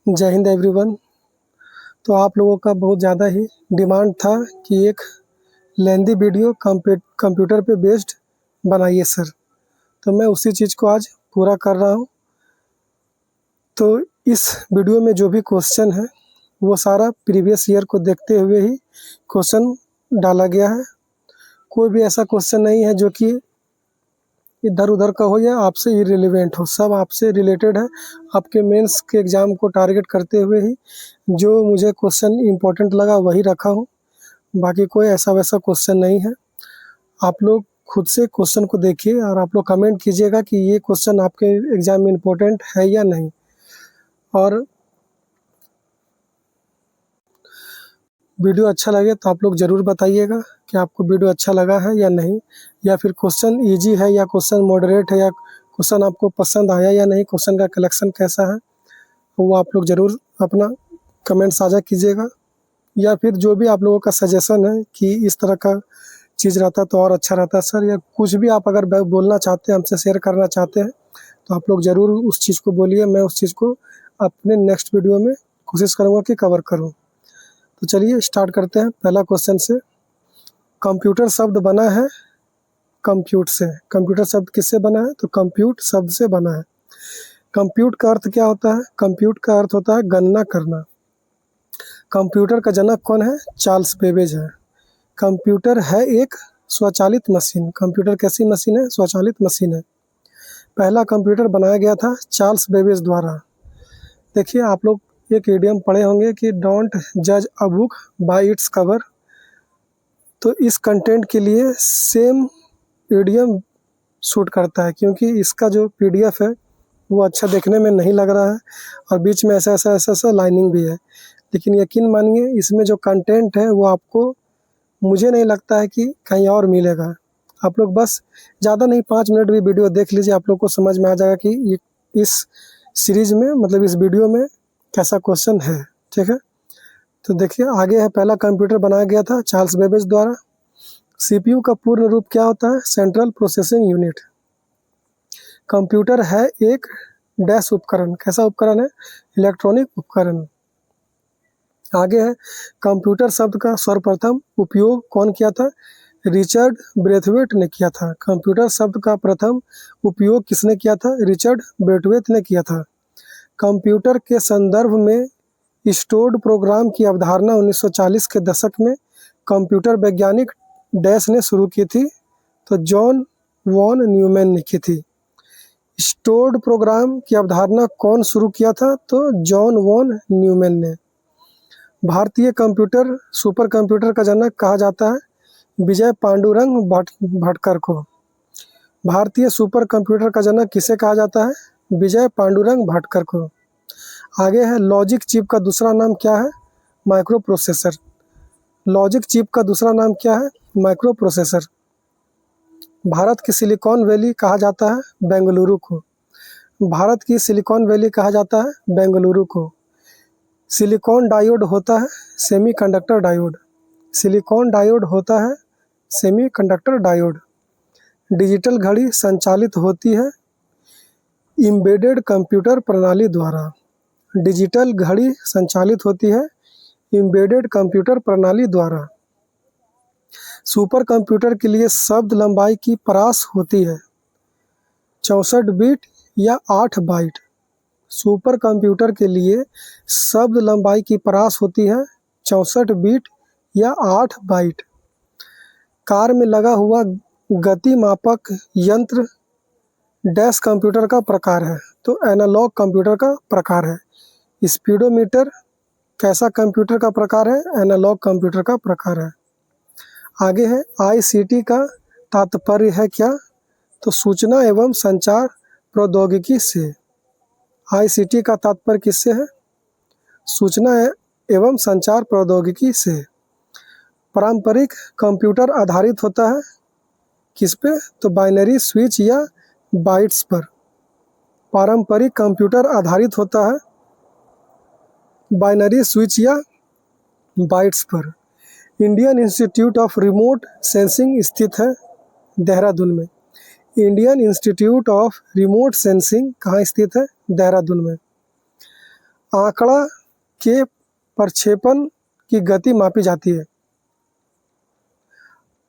जय हिंद एवरीवन। तो आप लोगों का बहुत ज़्यादा ही डिमांड था कि एक लेंदी वीडियो कंप्यूटर पे बेस्ड बनाइए सर, तो मैं उसी चीज़ को आज पूरा कर रहा हूँ। तो इस वीडियो में जो भी क्वेश्चन है वो सारा प्रीवियस ईयर को देखते हुए ही क्वेश्चन डाला गया है। कोई भी ऐसा क्वेश्चन नहीं है जो कि इधर उधर का हो या आपसे इररिलेवेंट हो, सब आपसे रिलेटेड है। आपके मेंस के एग्ज़ाम को टारगेट करते हुए ही जो मुझे क्वेश्चन इम्पोर्टेंट लगा वही रखा हूँ। बाकी कोई ऐसा वैसा क्वेश्चन नहीं है। आप लोग खुद से क्वेश्चन को देखिए और आप लोग कमेंट कीजिएगा कि ये क्वेश्चन आपके एग्ज़ाम में इम्पोर्टेंट है या नहीं। और वीडियो अच्छा लगे तो आप लोग ज़रूर बताइएगा कि आपको वीडियो अच्छा लगा है या नहीं, या फिर क्वेश्चन ईजी है या क्वेश्चन मॉडरेट है, या क्वेश्चन आपको पसंद आया या नहीं, क्वेश्चन का कलेक्शन कैसा है, वो आप लोग ज़रूर अपना कमेंट साझा कीजिएगा। या फिर जो भी आप लोगों का सजेशन है कि इस तरह का चीज़ रहता तो और अच्छा रहता सर, या कुछ भी आप अगर बोलना चाहते हैं, हमसे शेयर करना चाहते हैं, तो आप लोग ज़रूर उस चीज़ को बोलिए। मैं उस चीज़ को अपने नेक्स्ट वीडियो में कोशिश करूँगा कि कवर करूँ। तो चलिए स्टार्ट करते हैं पहला क्वेश्चन से। कंप्यूटर शब्द बना है कंप्यूट से। कंप्यूटर शब्द किससे बना है? तो कंप्यूट शब्द से बना है। कंप्यूट का अर्थ क्या होता है? कंप्यूट का अर्थ होता है गणना करना। कंप्यूटर का जनक कौन है? चार्ल्स बेबेज है। कंप्यूटर है एक स्वचालित मशीन। कंप्यूटर कैसी मशीन है? स्वचालित मशीन है। पहला कंप्यूटर बनाया गया था चार्ल्स बेबेज द्वारा। देखिए, आप लोग एक इडियम पढ़े होंगे कि डोंट जज a book by its cover. तो इस कंटेंट के लिए सेम इडियम सूट करता है, क्योंकि इसका जो पीडीएफ है वो अच्छा देखने में नहीं लग रहा है और बीच में ऐसा लाइनिंग भी है। लेकिन यकीन मानिए, इसमें जो कंटेंट है वो आपको, मुझे नहीं लगता है कि कहीं और मिलेगा। आप लोग बस ज़्यादा नहीं 5 मिनट भी वीडियो देख लीजिए, आप लोग को समझ में आ जाएगा कि ये इस सीरीज़ में, मतलब इस वीडियो में कैसा क्वेश्चन है। ठीक है, तो देखिए आगे है। पहला कंप्यूटर बनाया गया था चार्ल्स बेबेज द्वारा। सीपीयू का पूर्ण रूप क्या होता है? Central processing unit. कंप्यूटर है एक डैश उपकरण। कैसा उपकरण है? इलेक्ट्रॉनिक उपकरण। आगे है, कंप्यूटर शब्द का सर्वप्रथम उपयोग कौन किया था? रिचर्ड ब्रेथवेट ने किया था। कंप्यूटर शब्द का प्रथम उपयोग किसने किया था? रिचर्ड ब्रेथवेट ने किया था। कंप्यूटर के संदर्भ में स्टोर्ड प्रोग्राम की अवधारणा 1940 के दशक में कंप्यूटर वैज्ञानिक डैश ने शुरू की थी, तो जॉन वॉन न्यूमैन ने की थी। स्टोर्ड प्रोग्राम की अवधारणा कौन शुरू किया था? तो जॉन वॉन न्यूमैन ने। भारतीय कंप्यूटर सुपर कंप्यूटर का जनक कहा जाता है विजय पांडुरंग भटकर को। भारतीय सुपर कंप्यूटर का जनक किसे कहा जाता है? विजय पांडुरंग भटकर को। आगे है, लॉजिक चिप का दूसरा नाम क्या है? Micro processor. लॉजिक चिप का दूसरा नाम क्या है? Micro processor. भारत की सिलिकॉन वैली कहा जाता है बेंगलुरु को। भारत की सिलिकॉन वैली कहा जाता है बेंगलुरु को। सिलिकॉन डायोड होता है सेमीकंडक्टर डायोड। सिलिकॉन डायोड होता है सेमीकंडक्टर डायोड। डिजिटल घड़ी संचालित होती है एम्बेडेड कंप्यूटर प्रणाली द्वारा। डिजिटल घड़ी संचालित होती है एम्बेडेड कंप्यूटर प्रणाली द्वारा। सुपर कंप्यूटर के लिए शब्द लंबाई की परास होती है 64 बिट या 8 बाइट। सुपर कंप्यूटर के लिए शब्द लंबाई की परास होती है 64 बिट या 8 बाइट। कार में लगा हुआ गति मापक यंत्र डैश कंप्यूटर का प्रकार है? तो एनालॉग कंप्यूटर का प्रकार है। स्पीडोमीटर कैसा कंप्यूटर का प्रकार है? एनालॉग कंप्यूटर का प्रकार है। आगे है, आईसीटी का तात्पर्य है क्या? तो सूचना एवं संचार प्रौद्योगिकी से। आईसीटी का तात्पर्य किससे है? सूचना एवं संचार प्रौद्योगिकी से। पारंपरिक कंप्यूटर आधारित होता है किस पे? तो बाइनरी स्विच या बाइट्स पर। पारंपरिक कंप्यूटर आधारित होता है बाइनरी स्विच या बाइट्स पर। Indian institute of remote sensing स्थित है देहरादून में। Indian institute of remote sensing कहाँ स्थित है? देहरादून में। आंकड़ा के प्रक्षेपण की गति मापी जाती है।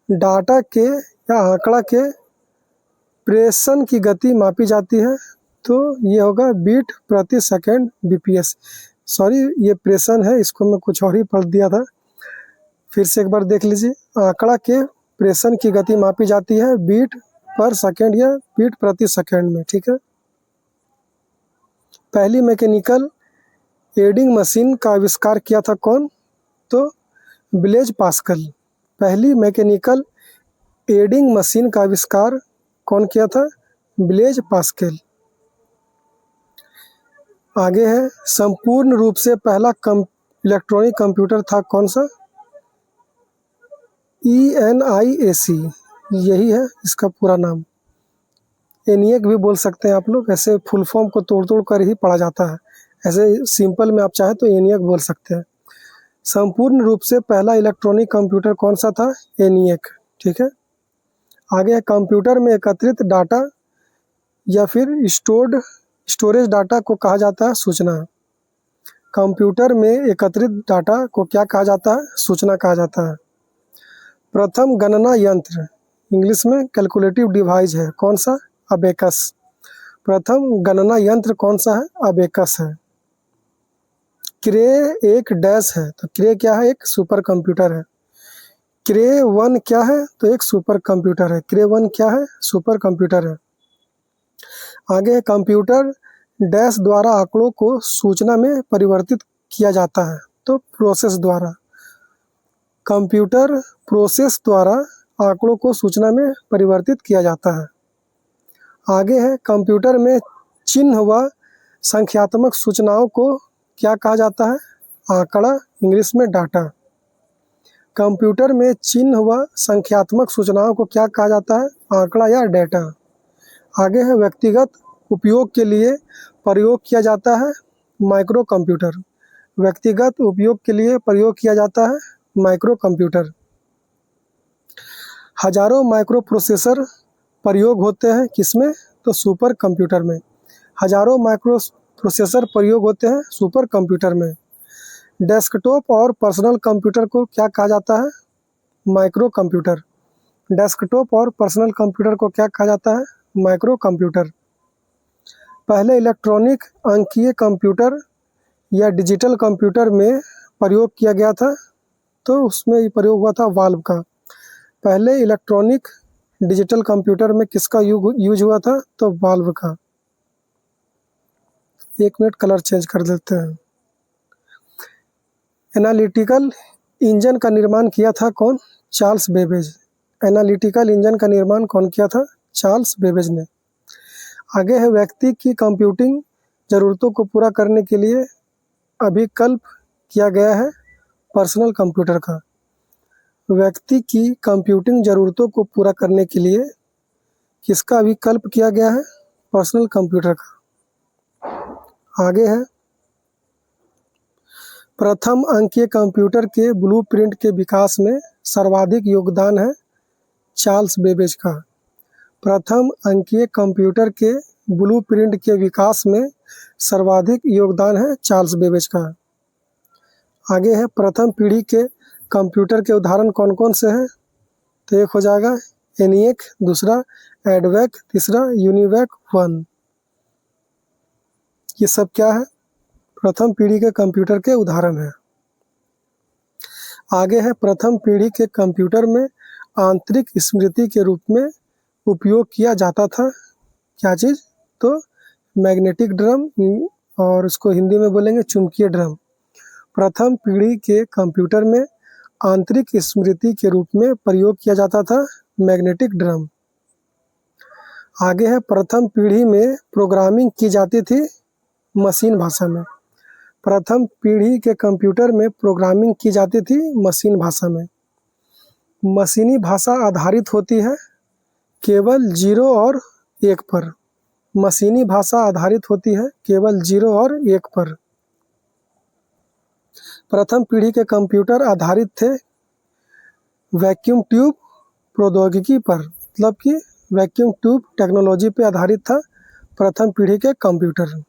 डाटा के या आंकड़ा के प्रेषण की गति मापी जाती है, तो ये होगा बीट प्रति सेकंड bps। सॉरी, ये प्रेषण है, इसको मैं कुछ और ही पढ़ दिया था। फिर से एक बार देख लीजिए। आंकड़ा के प्रेषण की गति मापी जाती है बीट पर सेकंड या बीट प्रति सेकंड में, ठीक है। पहली मैकेनिकल एडिंग मशीन का आविष्कार किया था कौन? तो ब्लेज पास्कल। पहली मैकेनिकल एडिंग मशीन का आविष्कार कौन किया था? Blaise Pascal. आगे है, संपूर्ण रूप से पहला इलेक्ट्रॉनिक कंप्यूटर था कौन सा? ENIAC, यही है इसका पूरा नाम। ENIAC भी बोल सकते हैं आप लोग, ऐसे फुल फॉर्म को तोड़ तोड़ कर ही पढ़ा जाता है। ऐसे सिंपल में आप चाहे तो ENIAC बोल सकते हैं। संपूर्ण रूप से पहला इलेक्ट्रॉनिक कंप्यूटर कौन सा था? ENIAC, ठीक है। आगे है, कंप्यूटर में एकत्रित डाटा या फिर स्टोरेज डाटा को कहा जाता है सूचना। कंप्यूटर में एकत्रित डाटा को क्या कहा जाता है? सूचना कहा जाता है। प्रथम गणना यंत्र, इंग्लिश में कैलकुलेटिव डिवाइस है कौन सा? अबेकस। प्रथम गणना यंत्र कौन सा है? अबेकस है। क्रे एक डैश है, तो क्रे क्या है? एक सुपर कंप्यूटर है। क्रे 1 क्या है? तो एक सुपर कंप्यूटर है। क्रे 1 क्या है? सुपर कंप्यूटर है। आगे कंप्यूटर डैश द्वारा आंकड़ों को सूचना में परिवर्तित किया जाता है, तो प्रोसेस द्वारा। कंप्यूटर प्रोसेस द्वारा आंकड़ों को सूचना में परिवर्तित किया जाता है। आगे है, कंप्यूटर में चिन्ह व संख्यात्मक सूचनाओं को क्या कहा जाता है? आंकड़ा, इंग्लिश में डाटा। कंप्यूटर में चिन्ह व संख्यात्मक सूचनाओं को क्या कहा जाता है? आंकड़ा या डेटा। आगे है, व्यक्तिगत उपयोग के लिए प्रयोग किया जाता है माइक्रो कंप्यूटर। व्यक्तिगत उपयोग के लिए प्रयोग किया जाता है माइक्रो कंप्यूटर। हजारों माइक्रो प्रोसेसर प्रयोग होते हैं किसमें? तो सुपर कंप्यूटर में। हजारों माइक्रो प्रोसेसर प्रयोग होते हैं सुपर कंप्यूटर में। डेस्कटॉप और पर्सनल कंप्यूटर को क्या कहा जाता है? Micro computer. डेस्कटॉप और पर्सनल कंप्यूटर को क्या कहा जाता है? Micro computer. पहले इलेक्ट्रॉनिक अंकीय कंप्यूटर या डिजिटल कंप्यूटर में प्रयोग किया गया था, तो उसमें प्रयोग हुआ था वाल्व का। पहले इलेक्ट्रॉनिक डिजिटल कंप्यूटर में किसका यूज हुआ था? तो वाल्व का। एक मिनट, कलर चेंज कर देते हैं। एनालिटिकल इंजन का निर्माण किया था कौन? Charles Babbage. एनालिटिकल इंजन का निर्माण कौन किया था? चार्ल्स बेबेज ने। आगे है, व्यक्ति की कंप्यूटिंग ज़रूरतों को पूरा करने के लिए अभिकल्प किया गया है पर्सनल कंप्यूटर का। व्यक्ति की कंप्यूटिंग ज़रूरतों को पूरा करने के लिए किसका अभिकल्प किया गया है? पर्सनल कंप्यूटर का। आगे है, प्रथम अंकीय कंप्यूटर के ब्लूप्रिंट के विकास में सर्वाधिक योगदान है चार्ल्स बेबेज का। प्रथम अंकीय कंप्यूटर के ब्लूप्रिंट के विकास में सर्वाधिक योगदान है चार्ल्स बेबेज का। आगे है, प्रथम पीढ़ी के कंप्यूटर के उदाहरण कौन कौन से हैं? तो एक हो जाएगा ENIAC, दूसरा एडवैक, तीसरा यूनिवैक 1। ये सब क्या है? प्रथम पीढ़ी के कंप्यूटर के उदाहरण है। आगे है, प्रथम पीढ़ी के कंप्यूटर में आंतरिक स्मृति के रूप में उपयोग किया जाता था क्या चीज़? तो मैग्नेटिक ड्रम, और इसको हिंदी में बोलेंगे चुंबकीय ड्रम। प्रथम पीढ़ी के कंप्यूटर में आंतरिक स्मृति के रूप में प्रयोग किया जाता था मैग्नेटिक ड्रम। आगे है, प्रथम पीढ़ी में प्रोग्रामिंग की जाती थी मशीन भाषा में। प्रथम पीढ़ी के कंप्यूटर में प्रोग्रामिंग की जाती थी मशीन भाषा में। मशीनी भाषा आधारित होती है केवल 0 और 1 पर। मशीनी भाषा आधारित होती है केवल 0 और 1 पर। प्रथम पीढ़ी के कंप्यूटर आधारित थे वैक्यूम ट्यूब प्रौद्योगिकी पर, मतलब कि वैक्यूम ट्यूब टेक्नोलॉजी पे आधारित था प्रथम पीढ़ी के कंप्यूटर।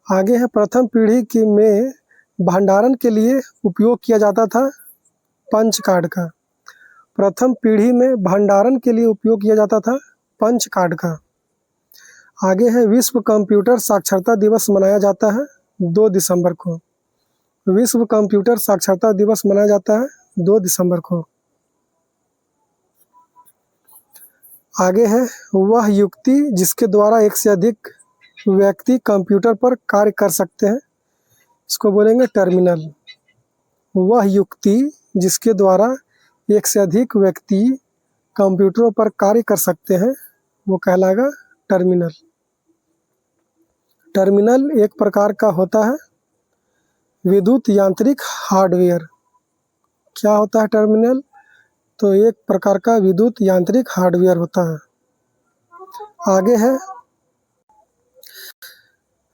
आगे है प्रथम पीढ़ी की में भंडारण के लिए उपयोग किया जाता था पंच कार्ड का। प्रथम पीढ़ी में भंडारण के लिए उपयोग किया जाता था पंच कार्ड का। आगे है विश्व कंप्यूटर साक्षरता दिवस मनाया जाता है 2 दिसंबर को। विश्व कंप्यूटर साक्षरता दिवस मनाया जाता है 2 दिसंबर को। आगे है वह युक्ति जिसके द्वारा एक से अधिक व्यक्ति कंप्यूटर पर कार्य कर सकते हैं, इसको बोलेंगे टर्मिनल। वह युक्ति जिसके द्वारा एक से अधिक व्यक्ति कंप्यूटरों पर कार्य कर सकते हैं वो कहलाएगा टर्मिनल। टर्मिनल एक प्रकार का होता है विद्युत यांत्रिक हार्डवेयर। क्या होता है टर्मिनल? तो एक प्रकार का विद्युत यांत्रिक हार्डवेयर होता है। आगे है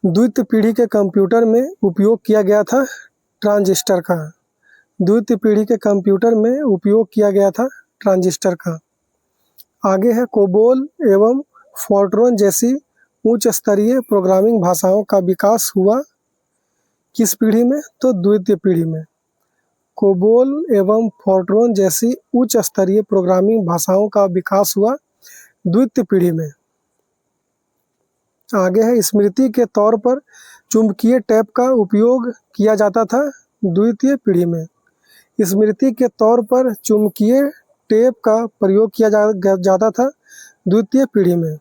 द्वितीय पीढ़ी के कंप्यूटर में उपयोग किया गया था ट्रांजिस्टर का। द्वितीय पीढ़ी के कंप्यूटर में उपयोग किया गया था ट्रांजिस्टर का। आगे है कोबोल एवं फोर्ट्रॉन जैसी उच्च स्तरीय प्रोग्रामिंग भाषाओं का विकास हुआ किस पीढ़ी में? तो द्वितीय पीढ़ी में। कोबोल एवं फोर्ट्रॉन जैसी उच्च स्तरीय प्रोग्रामिंग भाषाओं का विकास हुआ द्वितीय पीढ़ी में। आगे है स्मृति के तौर पर चुंबकीय टेप का उपयोग किया जाता था द्वितीय पीढ़ी में। स्मृति के तौर पर चुंबकीय टेप का प्रयोग किया जाता था द्वितीय पीढ़ी में।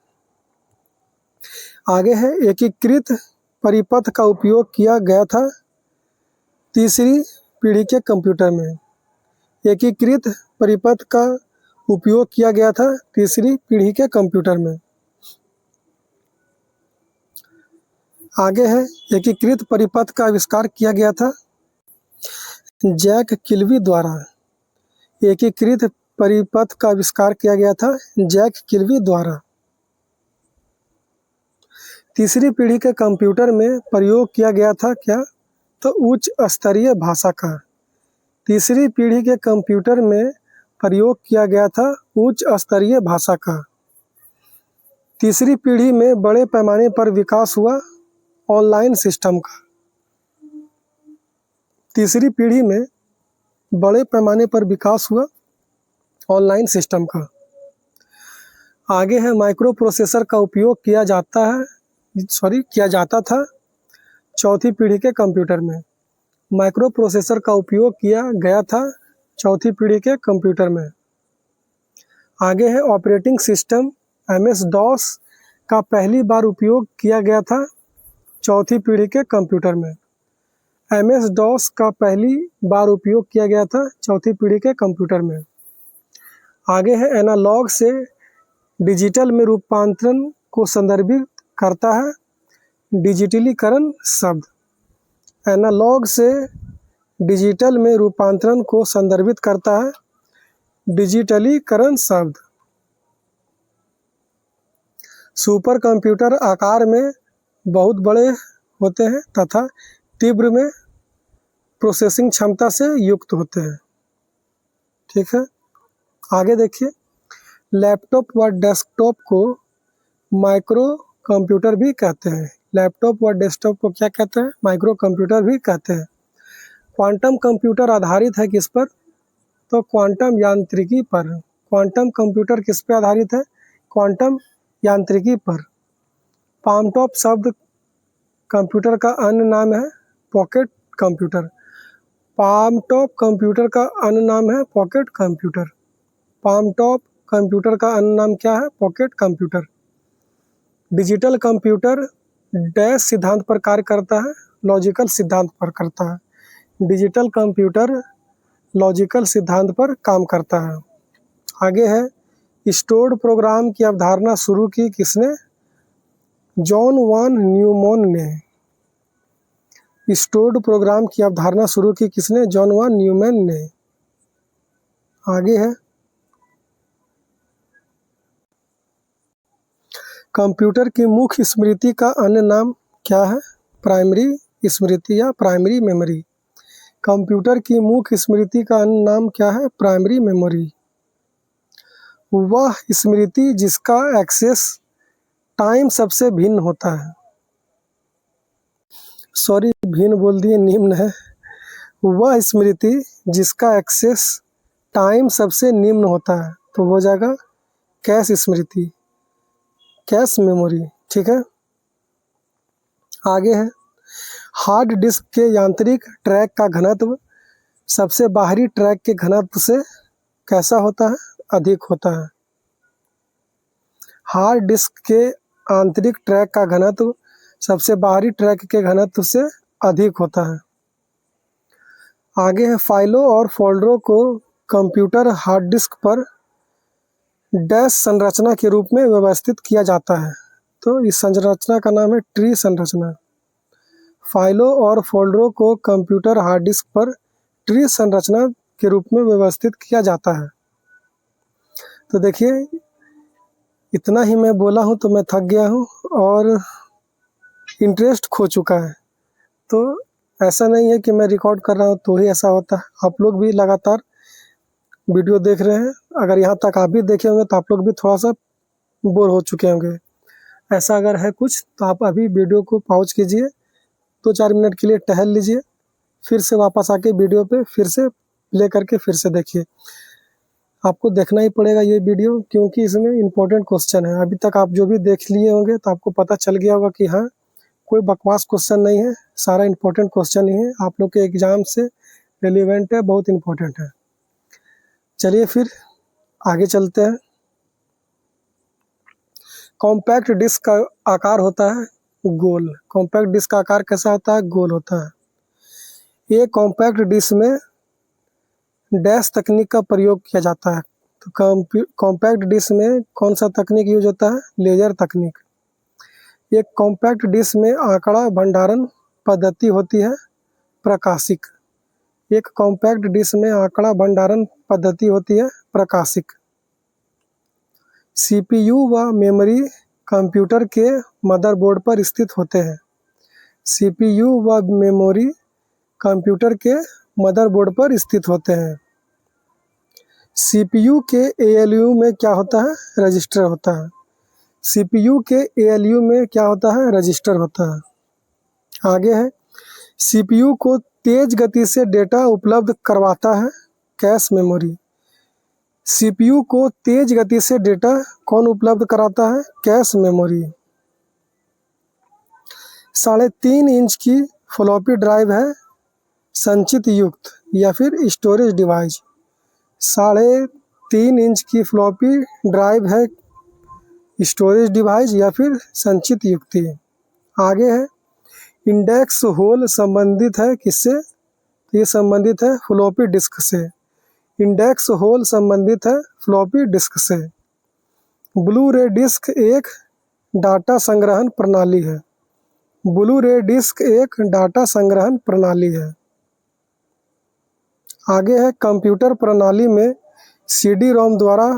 आगे है एकीकृत परिपथ का उपयोग किया गया था तीसरी पीढ़ी के कंप्यूटर में। एकीकृत परिपथ का उपयोग किया गया था तीसरी पीढ़ी के कंप्यूटर में। आगे है एकीकृत परिपथ का आविष्कार किया गया था जैक किल्वी द्वारा। एकीकृत परिपथ का आविष्कार किया गया था जैक किल्वी द्वारा। तीसरी पीढ़ी के कंप्यूटर में प्रयोग किया गया था क्या? तो उच्च स्तरीय भाषा का। तीसरी पीढ़ी के कंप्यूटर में प्रयोग किया गया था उच्च स्तरीय भाषा का। तीसरी पीढ़ी में बड़े पैमाने पर विकास हुआ ऑनलाइन सिस्टम का। तीसरी पीढ़ी में बड़े पैमाने पर विकास हुआ ऑनलाइन सिस्टम का। आगे है माइक्रो प्रोसेसर का उपयोग किया जाता था चौथी पीढ़ी के कंप्यूटर में। माइक्रो प्रोसेसर का उपयोग किया गया था चौथी पीढ़ी के कंप्यूटर में। आगे है ऑपरेटिंग सिस्टम MS-DOS का पहली बार उपयोग किया गया था चौथी पीढ़ी के कंप्यूटर में। MS-DOS का पहली बार उपयोग किया गया था चौथी पीढ़ी के कंप्यूटर में। आगे है एनालॉग से डिजिटल में रूपांतरण को संदर्भित करता है डिजिटलीकरण शब्द। एनालॉग से डिजिटल में रूपांतरण को संदर्भित करता है डिजिटलीकरण शब्द। सुपर कंप्यूटर आकार में बहुत बड़े होते हैं तथा तीव्र में प्रोसेसिंग क्षमता से युक्त होते हैं। ठीक है, आगे देखिए लैपटॉप व डेस्कटॉप को माइक्रो कंप्यूटर भी कहते हैं। लैपटॉप व डेस्कटॉप को क्या कहते हैं? माइक्रो कंप्यूटर भी कहते हैं। क्वांटम कंप्यूटर आधारित है किस पर? तो क्वांटम यांत्रिकी पर। क्वांटम कंप्यूटर किस पे आधारित है? क्वांटम यांत्रिकी पर। पामटॉप शब्द कंप्यूटर का अन्य नाम है पॉकेट कंप्यूटर। पामटॉप कंप्यूटर का अन्य नाम है पॉकेट कंप्यूटर। पामटॉप कंप्यूटर का अन्य नाम क्या है? Pocket computer. Digital computer dash सिद्धांत पर कार्य करता है, लॉजिकल सिद्धांत पर करता है। डिजिटल कंप्यूटर लॉजिकल सिद्धांत पर काम करता है। आगे है स्टोर्ड प्रोग्राम की अवधारणा शुरू की किसने? जॉन वॉन न्यूमैन ने। स्टोर्ड प्रोग्राम की अवधारणा शुरू की किसने? जॉन वॉन न्यूमैन ने। आगे है कंप्यूटर की मुख्य स्मृति का अन्य नाम क्या है? प्राइमरी स्मृति या प्राइमरी मेमोरी। कंप्यूटर की मुख्य स्मृति का अन्य नाम क्या है? Primary memory. वह स्मृति जिसका एक्सेस टाइम सबसे भिन्न होता है। सॉरी भिन्न बोल दिए, निम्न है। वह स्मृति जिसका एक्सेस टाइम सबसे निम्न होता है, तो हो जाएगा कैश स्मृति, कैश मेमोरी। ठीक है, आगे है हार्ड डिस्क के यांत्रिक ट्रैक का घनत्व सबसे बाहरी ट्रैक के घनत्व से कैसा होता है, अधिक होता है। हार्ड डिस्क के आंतरिक ट्रैक का घनत्व सबसे बाहरी ट्रैक के घनत्व से अधिक होता है। आगे है फाइलों और फोल्डरों को कंप्यूटर हार्ड डिस्क पर डैश संरचना के रूप में व्यवस्थित किया जाता है, तो इस संरचना का नाम है ट्री संरचना। फाइलों और फोल्डरों को कंप्यूटर हार्ड डिस्क पर ट्री संरचना के रूप में व्यवस्थित किया जाता है। तो देखिए इतना ही मैं बोला हूँ तो मैं थक गया हूँ और इंटरेस्ट खो चुका है। तो ऐसा नहीं है कि मैं रिकॉर्ड कर रहा हूँ तो ही ऐसा होता है, आप लोग भी लगातार वीडियो देख रहे हैं। अगर यहाँ तक आप भी देखे होंगे तो आप लोग भी थोड़ा सा बोर हो चुके होंगे। ऐसा अगर है कुछ तो आप अभी वीडियो को पॉज कीजिए, 2-4 मिनट के लिए टहल लीजिए, फिर से वापस आके वीडियो पे फिर से प्ले करके फिर से देखिए। आपको देखना ही पड़ेगा ये वीडियो क्योंकि इसमें इम्पोर्टेंट क्वेश्चन है। अभी तक आप जो भी देख लिए होंगे तो आपको पता चल गया होगा कि हाँ कोई बकवास क्वेश्चन नहीं है, सारा इम्पोर्टेंट क्वेश्चन ही है, आप लोग के एग्जाम से रिलेवेंट है, बहुत इम्पोर्टेंट है। चलिए फिर आगे चलते हैं। कॉम्पैक्ट डिस्क का आकार होता है गोल। कॉम्पैक्ट डिस्क का आकार कैसा होता है, गोल होता है। ये कॉम्पैक्ट डिस्क में डैश तकनीक का प्रयोग किया जाता है। तो कॉम्पैक्ट डिस्क में कौन सा तकनीक यूज होता है, लेजर तकनीक। एक कॉम्पैक्ट डिस्क में आंकड़ा भंडारण पद्धति होती है प्रकाशिक। एक कॉम्पैक्ट डिस्क में आंकड़ा भंडारण पद्धति होती है प्रकाशिक। सीपीयू व मेमोरी कंप्यूटर के मदरबोर्ड पर स्थित होते हैं। सीपीयू व मेमोरी कंप्यूटर के मदरबोर्ड पर स्थित होते हैं। सीपीयू के एएलयू में क्या होता है, रजिस्टर होता है। सीपीयू के एएलयू में क्या होता है, रजिस्टर होता है। आगे है सीपीयू को तेज गति से डेटा उपलब्ध करवाता है कैश मेमोरी। सीपीयू को तेज गति से डेटा कौन उपलब्ध कराता है, कैश मेमोरी। 3.5 इंच की फ्लॉपी ड्राइव है संचित युक्त या फिर स्टोरेज डिवाइस। 3.5 इंच की फ्लॉपी ड्राइव है स्टोरेज डिवाइस या फिर संचित युक्ति। आगे है इंडेक्स होल संबंधित है किससे, ये संबंधित है फ्लॉपी डिस्क से। इंडेक्स होल संबंधित है फ्लॉपी डिस्क से। ब्लू रे डिस्क एक डाटा संग्रहण प्रणाली है। ब्लू रे डिस्क एक डाटा संग्रहण प्रणाली है। आगे है कंप्यूटर प्रणाली में सीडी रोम द्वारा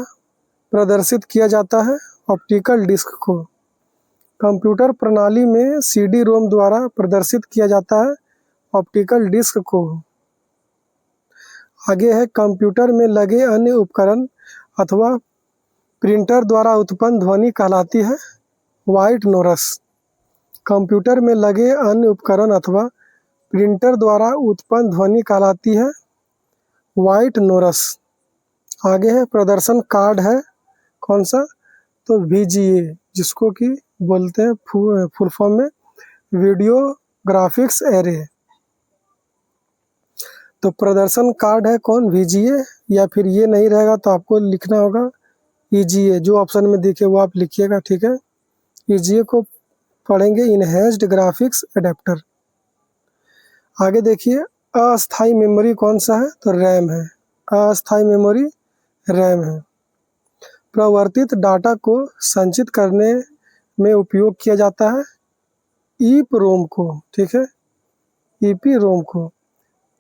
प्रदर्शित किया जाता है ऑप्टिकल डिस्क को। कंप्यूटर प्रणाली में सीडी रोम द्वारा प्रदर्शित किया जाता है ऑप्टिकल डिस्क को। आगे है कंप्यूटर में लगे अन्य उपकरण अथवा प्रिंटर द्वारा उत्पन्न ध्वनि कहलाती है व्हाइट नॉइस। कंप्यूटर में लगे अन्य उपकरण अथवा प्रिंटर द्वारा उत्पन्न ध्वनि कहलाती है व्हाइट नॉइस। आगे है प्रदर्शन कार्ड है कौन सा, तो VGA, जिसको कि बोलते हैं फुल फॉर्म में वीडियो ग्राफिक्स एरे। तो प्रदर्शन कार्ड है कौन, VGA, या फिर ये नहीं रहेगा तो आपको लिखना होगा EGA, जो ऑप्शन में दिखे वो आप लिखिएगा। ठीक है, EGA को पढ़ेंगे इनहेंस्ड ग्राफिक्स एडेप्टर। आगे देखिए अस्थाई मेमोरी कौन सा है, तो रैम है। अस्थाई मेमोरी रैम है। प्रवर्तित डाटा को संचित करने में उपयोग किया जाता है EEPROM को। ठीक है, EEPROM को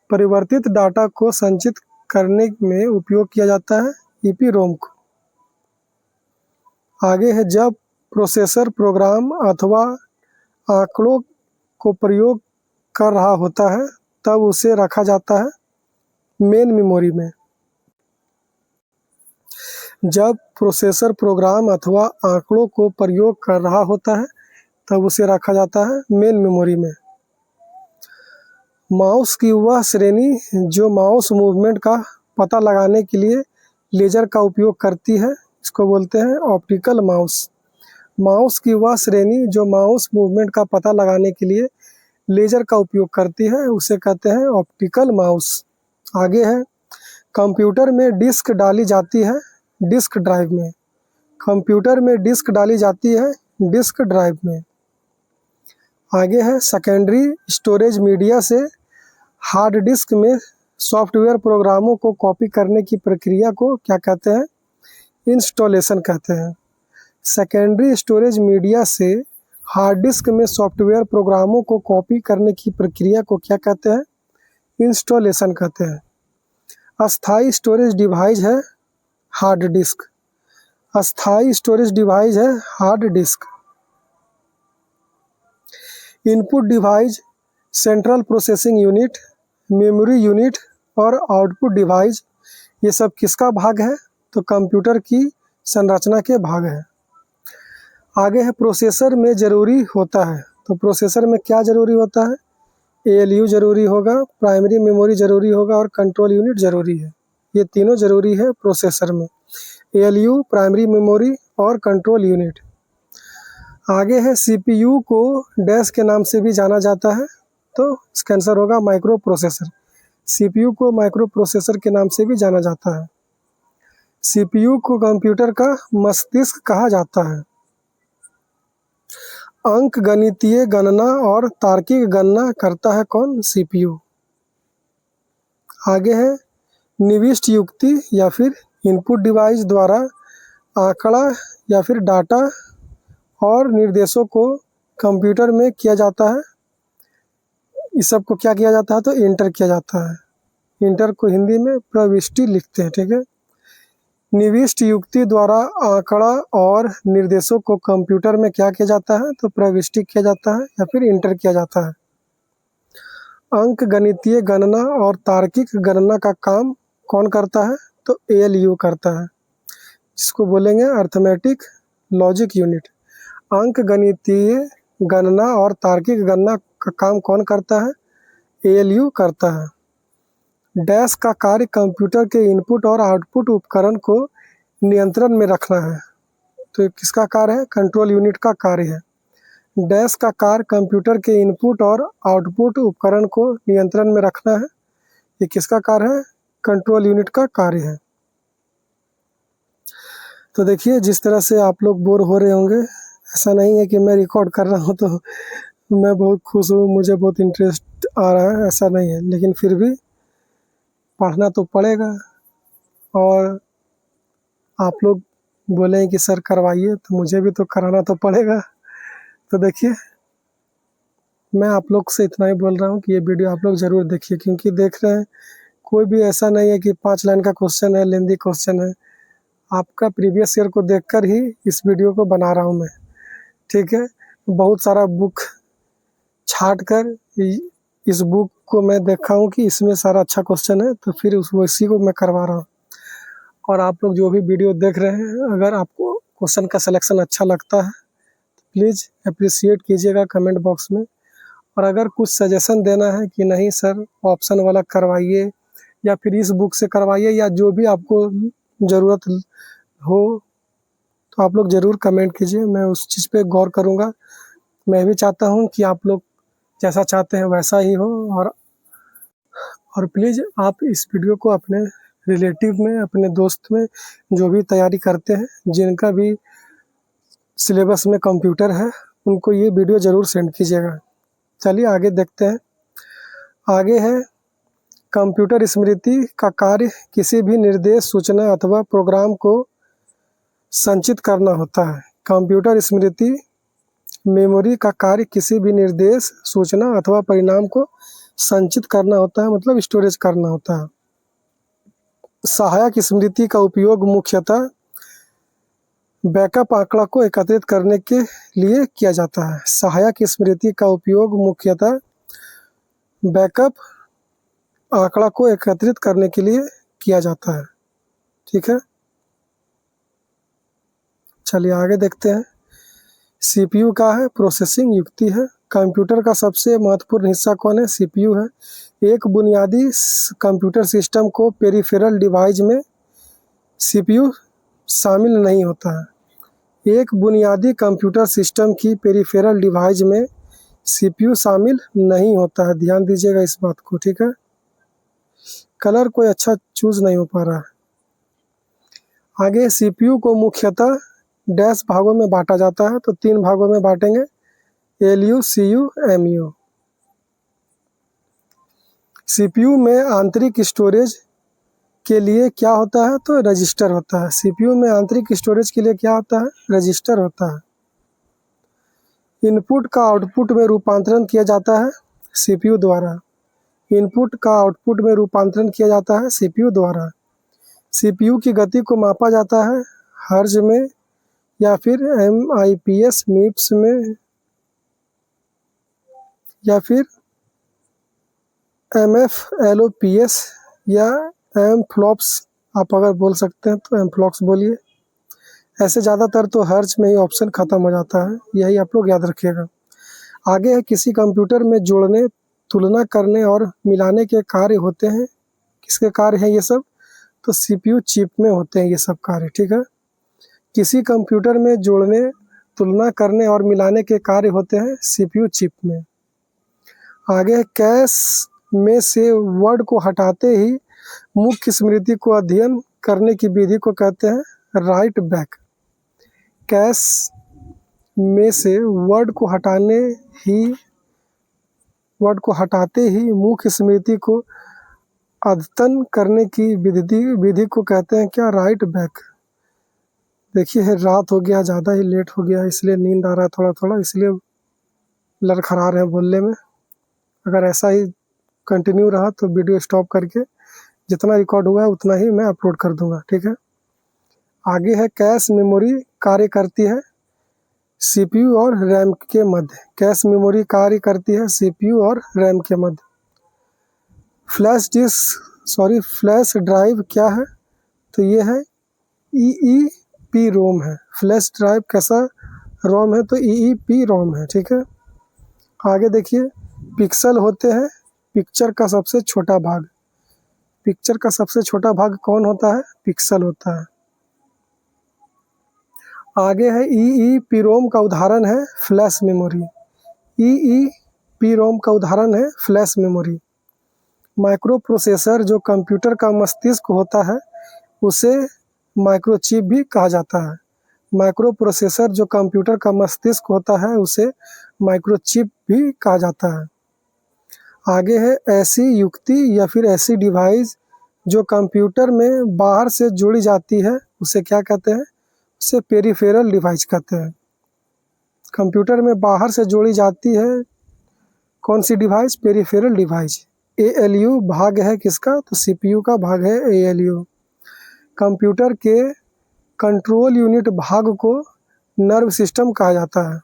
परिवर्तित डाटा को संचित करने में उपयोग किया जाता है EEPROM को। आगे है जब प्रोसेसर प्रोग्राम अथवा आंकड़ों को प्रयोग कर रहा होता है तब उसे रखा जाता है मेन मेमोरी में। जब प्रोसेसर प्रोग्राम अथवा आंकड़ों को प्रयोग कर रहा होता है तब उसे रखा जाता है मेन मेमोरी में। माउस की वह श्रेणी जो माउस मूवमेंट का पता लगाने के लिए लेजर का उपयोग करती है, इसको बोलते हैं ऑप्टिकल माउस। माउस की वह श्रेणी जो माउस मूवमेंट का पता लगाने के लिए लेजर का उपयोग करती है, उसे कहते हैं ऑप्टिकल माउस। आगे है, कंप्यूटर में डिस्क डाली जाती है डिस्क ड्राइव में। कंप्यूटर में डिस्क डाली जाती है डिस्क ड्राइव में। आगे है, सेकेंडरी स्टोरेज मीडिया से हार्ड डिस्क में सॉफ्टवेयर प्रोग्रामों को कॉपी करने की प्रक्रिया को क्या कहते हैं? इंस्टॉलेशन कहते हैं। सेकेंडरी स्टोरेज मीडिया से हार्ड डिस्क में सॉफ्टवेयर प्रोग्रामों को कॉपी करने की प्रक्रिया को क्या कहते हैं? इंस्टॉलेशन कहते हैं। अस्थायी स्टोरेज डिवाइस है हार्ड डिस्क। अस्थायी स्टोरेज डिवाइस है hard disk. Input device, central processing unit, memory unit और आउटपुट डिवाइस, ये सब किसका भाग है? तो कंप्यूटर की संरचना के भाग है। आगे है, प्रोसेसर में ज़रूरी होता है। तो प्रोसेसर में क्या ज़रूरी होता है? ALU ज़रूरी होगा, प्राइमरी मेमोरी ज़रूरी होगा और कंट्रोल यूनिट ज़रूरी है। ये तीनों ज़रूरी है प्रोसेसर में, ALU, प्राइमरी मेमोरी और कंट्रोल यूनिट। आगे है, CPU को डैश के नाम से भी जाना जाता है, तो इसका आंसर होगा माइक्रो प्रोसेसर। CPU को माइक्रो प्रोसेसर के नाम से भी जाना जाता है। CPU को कंप्यूटर का मस्तिष्क कहा जाता है। अंक गणितीय गणना और तार्किक गणना करता है कौन? CPU। आगे है, निविष्ट युक्ति या फिर इनपुट डिवाइस द्वारा आंकड़ा या फिर डाटा और निर्देशों को कंप्यूटर में किया जाता है। इस सब को क्या किया जाता है? तो इंटर किया जाता है। इंटर को हिंदी में प्रविष्टि लिखते हैं, ठीक है। निविष्ट युक्ति द्वारा आंकड़ा और निर्देशों को कंप्यूटर में क्या किया जाता है? तो प्रविष्टि किया जाता है या फिर इंटर किया जाता है। अंक गणितीय गणना और तार्किक गणना का काम कौन करता है? तो ALU करता है, जिसको बोलेंगे अर्थमेटिक लॉजिक यूनिट। अंक गणितीय गणना और तार्किक गणना का काम कौन करता है? ALU करता है। डैश का कार्य कंप्यूटर के इनपुट और आउटपुट उपकरण को नियंत्रण में रखना है, तो ये किसका कार्य है? कंट्रोल यूनिट का कार्य है। डैश का कार्य कंप्यूटर के इनपुट और आउटपुट उपकरण को नियंत्रण में रखना है, ये किसका कार्य है? कंट्रोल यूनिट का कार्य है। तो देखिए, जिस तरह से आप लोग बोर हो रहे होंगे, ऐसा नहीं है कि मैं रिकॉर्ड कर रहा हूँ तो मैं बहुत खुश हूँ, मुझे बहुत इंटरेस्ट आ रहा है, ऐसा नहीं है। लेकिन फिर भी पढ़ना तो पड़ेगा, और आप लोग बोले कि सर करवाइए, तो मुझे भी तो कराना तो पड़ेगा। तो देखिए, मैं आप लोग से इतना ही बोल रहा हूँ कि ये वीडियो आप लोग ज़रूर देखिए, क्योंकि देख रहे हैं कोई भी ऐसा नहीं है कि 5 लाइन का क्वेश्चन है, लेंदी क्वेश्चन है। आपका प्रीवियस ईयर को देखकर ही इस वीडियो को बना रहा हूँ मैं, ठीक है। बहुत सारा बुक छाट कर इस बुक को मैं देखा हूँ कि इसमें सारा अच्छा क्वेश्चन है, तो फिर उसी को मैं करवा रहा हूँ। और आप लोग जो भी वीडियो देख रहे हैं, अगर आपको क्वेश्चन का सिलेक्शन अच्छा लगता है तो प्लीज़ अप्रिशिएट कीजिएगा कमेंट बॉक्स में। और अगर कुछ सजेशन देना है कि नहीं सर ऑप्शन वाला करवाइए या फिर इस बुक से करवाइए, या जो भी आपको ज़रूरत हो, तो आप लोग ज़रूर कमेंट कीजिए, मैं उस चीज़ पे गौर करूँगा। मैं भी चाहता हूँ कि आप लोग जैसा चाहते हैं वैसा ही हो। और प्लीज़ आप इस वीडियो को अपने रिलेटिव में, अपने दोस्त में, जो भी तैयारी करते हैं, जिनका भी सिलेबस में कंप्यूटर है, उनको ये वीडियो ज़रूर सेंड कीजिएगा। चलिए आगे देखते हैं। आगे है, कंप्यूटर स्मृति का कार्य किसी भी निर्देश, सूचना अथवा प्रोग्राम को संचित करना होता है। कंप्यूटर स्मृति मेमोरी का कार्य किसी भी निर्देश, सूचना अथवा परिणाम को संचित करना होता है, मतलब स्टोरेज करना होता है। सहायक स्मृति का उपयोग मुख्यतः बैकअप आंकड़ा को एकत्रित करने के लिए किया जाता है। सहायक स्मृति का उपयोग मुख्यतः बैकअप आंकड़ा को एकत्रित करने के लिए किया जाता है, ठीक है। चलिए आगे देखते हैं। CPU का है प्रोसेसिंग युक्ति है, कंप्यूटर का सबसे महत्वपूर्ण हिस्सा कौन है? सीपीयू है। एक बुनियादी कंप्यूटर सिस्टम को पेरिफेरल डिवाइस में सीपीयू शामिल नहीं होता है। एक बुनियादी कंप्यूटर सिस्टम की पेरिफेरल डिवाइस में सीपीयू शामिल नहीं होता है। ध्यान दीजिएगा इस बात को, ठीक है। कलर कोई अच्छा चूज नहीं हो पा रहा है। आगे सीपीयू को मुख्यतः डैश भागों में बांटा जाता है, तो 3 भागों में बांटेंगे, एलयू, सीयू, एमयू। सीपीयू में आंतरिक स्टोरेज के लिए क्या होता है? तो रजिस्टर होता है। सीपीयू में आंतरिक स्टोरेज के लिए क्या होता है? रजिस्टर होता है। इनपुट का आउटपुट में रूपांतरण किया जाता है सीपीयू द्वारा। इनपुट का आउटपुट में रूपांतरण किया जाता है सीपीयू द्वारा। सीपीयू की गति को मापा जाता है हर्ज में या फिर एमआईपीएस, मिप्स में या फिर एमएफ-एलओपीएस या एमफ्लॉप्स। आप अगर बोल सकते हैं तो एमफ्लॉप्स बोलिए। ऐसे ज़्यादातर तो हर्ज में ही ऑप्शन ख़त्म हो जाता है, यही आप लोग याद रखिएगा। आगे है किसी कंप्यूटर में जोड़ने, तुलना करने और मिलाने के कार्य होते हैं। किसके कार्य हैं ये सब? तो सीपीयू चिप में होते हैं ये सब कार्य, ठीक है। किसी कंप्यूटर में जोड़ने, तुलना करने और मिलाने के कार्य होते हैं सीपीयू चिप में। आगे कैश में से वर्ड को हटाते ही मुख्य स्मृति को अध्ययन करने की विधि को कहते हैं राइट बैक। कैश में से वर्ड को हटाते ही मुख्य स्मृति को अद्यतन करने की विधि को कहते हैं क्या? Right back. देखिए है, रात हो गया, ज़्यादा ही लेट हो गया, इसलिए नींद आ रहा है थोड़ा थोड़ा, इसलिए लड़खड़ा रहे हैं बोलने में। अगर ऐसा ही कंटिन्यू रहा तो वीडियो स्टॉप करके जितना रिकॉर्ड हुआ है उतना ही मैं अपलोड कर दूंगा, ठीक है। आगे है कैश मेमोरी कार्य करती है सीपीयू और रैम के मध्य। कैश मेमोरी कार्य करती है सीपीयू और रैम के मध्य। फ्लैश ड्राइव क्या है? तो ये है ईईपी रोम है। फ्लैश ड्राइव कैसा रोम है? तो ईईपी रोम है, ठीक है। आगे देखिए, पिक्सल होते हैं पिक्चर का सबसे छोटा भाग। पिक्चर का सबसे छोटा भाग कौन होता है? पिक्सल होता है। आगे है ईईपीरोम का उदाहरण है फ्लैश मेमोरी। ईईपीरोम का उदाहरण है फ्लैश मेमोरी। माइक्रो प्रोसेसर जो कंप्यूटर का मस्तिष्क होता है उसे माइक्रोचिप भी कहा जाता है। माइक्रो प्रोसेसर जो कंप्यूटर का मस्तिष्क होता है उसे माइक्रोचिप भी कहा जाता है। आगे है ऐसी युक्ति या फिर ऐसी डिवाइस जो कंप्यूटर में बाहर से जोड़ी जाती है उसे क्या कहते हैं? उसे पेरिफेरल डिवाइस कहते हैं। कंप्यूटर में बाहर से जोड़ी जाती है कौन सी डिवाइस? Peripheral device. एएलयू भाग है किसका? तो सीपीयू का भाग है एएलयू। कंप्यूटर के कंट्रोल यूनिट भाग को नर्व सिस्टम कहा जाता है।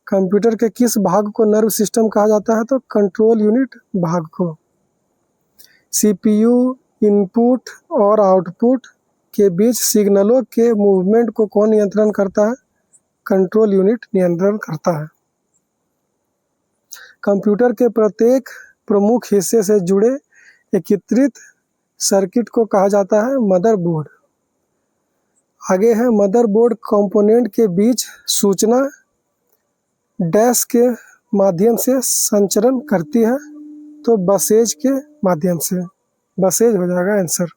कंप्यूटर के किस भाग को नर्व सिस्टम कहा जाता है? तो कंट्रोल यूनिट भाग को। सीपीयू इनपुट और आउटपुट के बीच सिग्नलों के मूवमेंट को कौन नियंत्रण करता है? कंट्रोल यूनिट नियंत्रण करता है। कंप्यूटर के प्रत्येक प्रमुख हिस्से से जुड़े एकीकृत सर्किट को कहा जाता है मदरबोर्ड। आगे है मदरबोर्ड कंपोनेंट के बीच सूचना डैश के माध्यम से संचरण करती है, तो बसेज के माध्यम से। बसेज हो जाएगा आंसर।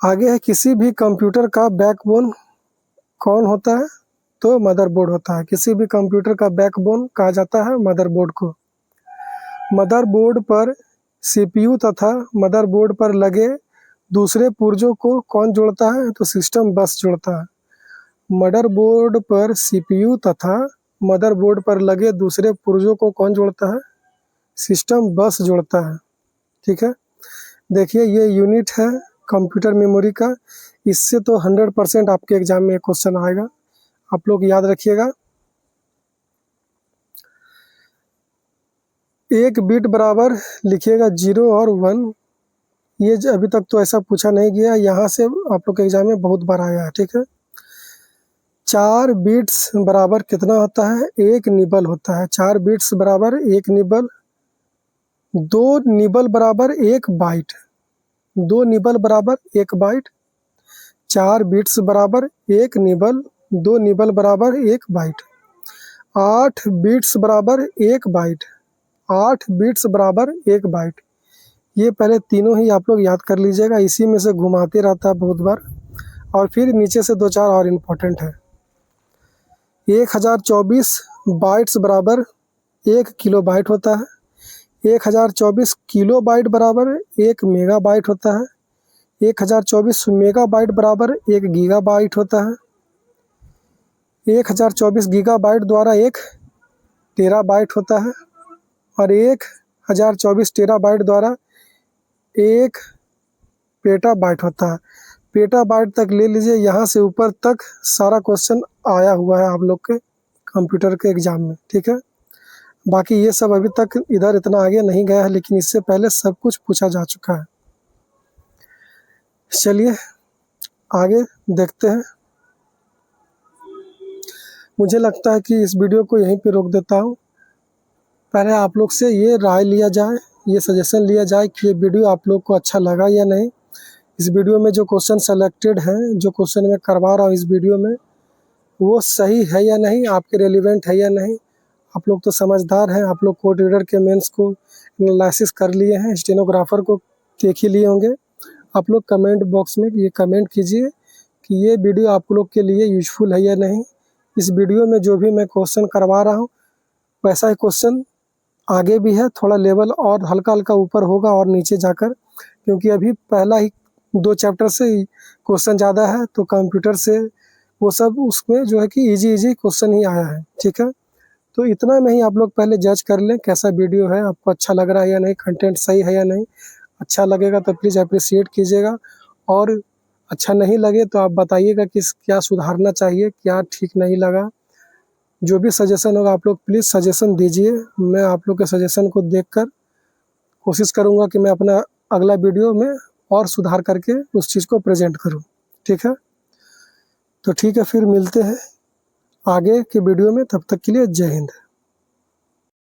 आगे है किसी भी कंप्यूटर का बैकबोन कौन होता है? तो मदरबोर्ड होता है। किसी भी कंप्यूटर का बैकबोन कहा जाता है मदरबोर्ड को। मदरबोर्ड पर सीपीयू तथा मदरबोर्ड पर लगे दूसरे पुर्जों को कौन जोड़ता है? तो सिस्टम बस जोड़ता है। मदरबोर्ड पर सीपीयू तथा मदरबोर्ड पर लगे दूसरे पुर्जों को कौन जोड़ता है? सिस्टम बस जोड़ता है, ठीक है। देखिए ये यूनिट है कंप्यूटर मेमोरी का। इससे तो 100% आपके एग्जाम में क्वेश्चन आएगा, आप लोग याद रखिएगा। एक बिट बराबर लिखिएगा 0 और 1। ये अभी तक तो ऐसा पूछा नहीं गया, यहाँ से आप लोग के एग्जाम में बहुत बार आया है, ठीक है। 4 बीट्स बराबर कितना होता है? 1 निबल होता है। 4 बीट्स बराबर 1 निबल। 2 निबल बराबर 1 बाइट। 2 निबल बराबर 1 बाइट। 4 बीट्स बराबर 1 निबल। 2 निबल बराबर 1 बाइट। 8 बीट्स बराबर 1 बाइट। 8 बीट्स बराबर 1 बाइट। ये पहले तीनों ही आप लोग याद कर लीजिएगा, इसी में से घुमाते रहता है बहुत बार। और फिर नीचे से 2-4 और इम्पोर्टेंट है। 1024 बाइट्स बराबर 1 किलो बाइट होता है। 1024 किलो बाइट बराबर 1 मेगा बाइट होता है। 1024 मेगा बाइट बराबर 1 गीगा बाइट होता है। 1024 गीगा बाइट द्वारा 1 टेरा बाइट होता है। और 1024 टेरा बाइट द्वारा 1 पेटा बाइट होता है। पेटा बाइट तक ले लीजिए, यहाँ से ऊपर तक सारा क्वेश्चन आया हुआ है आप लोग के कंप्यूटर के एग्जाम में, ठीक है। बाकी ये सब अभी तक इधर इतना आगे नहीं गया है, लेकिन इससे पहले सब कुछ पूछा जा चुका है। चलिए आगे देखते हैं। मुझे लगता है कि इस वीडियो को यहीं पे रोक देता हूँ। पहले आप लोग से ये राय लिया जाए, ये सजेशन लिया जाए कि ये वीडियो आप लोग को अच्छा लगा या नहीं। इस वीडियो में जो क्वेश्चन सेलेक्टेड हैं, जो क्वेश्चन मैं करवा रहा हूँ इस वीडियो में, वो सही है या नहीं, आपके रेलिवेंट है या नहीं। आप लोग तो समझदार हैं, आप लोग कोड रीडर के मेंस को एनालिसिस कर लिए हैं, स्टेनोग्राफर को देख ही लिए होंगे। आप लोग कमेंट बॉक्स में ये कमेंट कीजिए कि ये वीडियो आप लोग के लिए यूजफुल है या नहीं। इस वीडियो में जो भी मैं क्वेश्चन करवा रहा हूँ वैसा ही क्वेश्चन आगे भी है, थोड़ा लेवल और हल्का हल्का ऊपर होगा और नीचे जाकर, क्योंकि अभी पहला ही 2 चैप्टर से क्वेश्चन ज़्यादा है, तो कंप्यूटर से वो सब उसमें जो है कि इजी क्वेश्चन ही आया है, ठीक है। तो इतना में ही आप लोग पहले जज कर लें कैसा वीडियो है, आपको अच्छा लग रहा है या नहीं, कंटेंट सही है या नहीं। अच्छा लगेगा तो प्लीज़ अप्रिशिएट कीजिएगा, और अच्छा नहीं लगे तो आप बताइएगा कि क्या सुधारना चाहिए, क्या ठीक नहीं लगा। जो भी सजेशन होगा आप लोग प्लीज़ सजेशन दीजिए। मैं आप लोग के सजेशन को देखकर कोशिश करूँगा कि मैं अपना अगला वीडियो में और सुधार करके उस चीज़ को प्रेजेंट करूँ, ठीक है। तो ठीक है, फिर मिलते हैं आगे के वीडियो में, तब तक के लिए जय हिंद।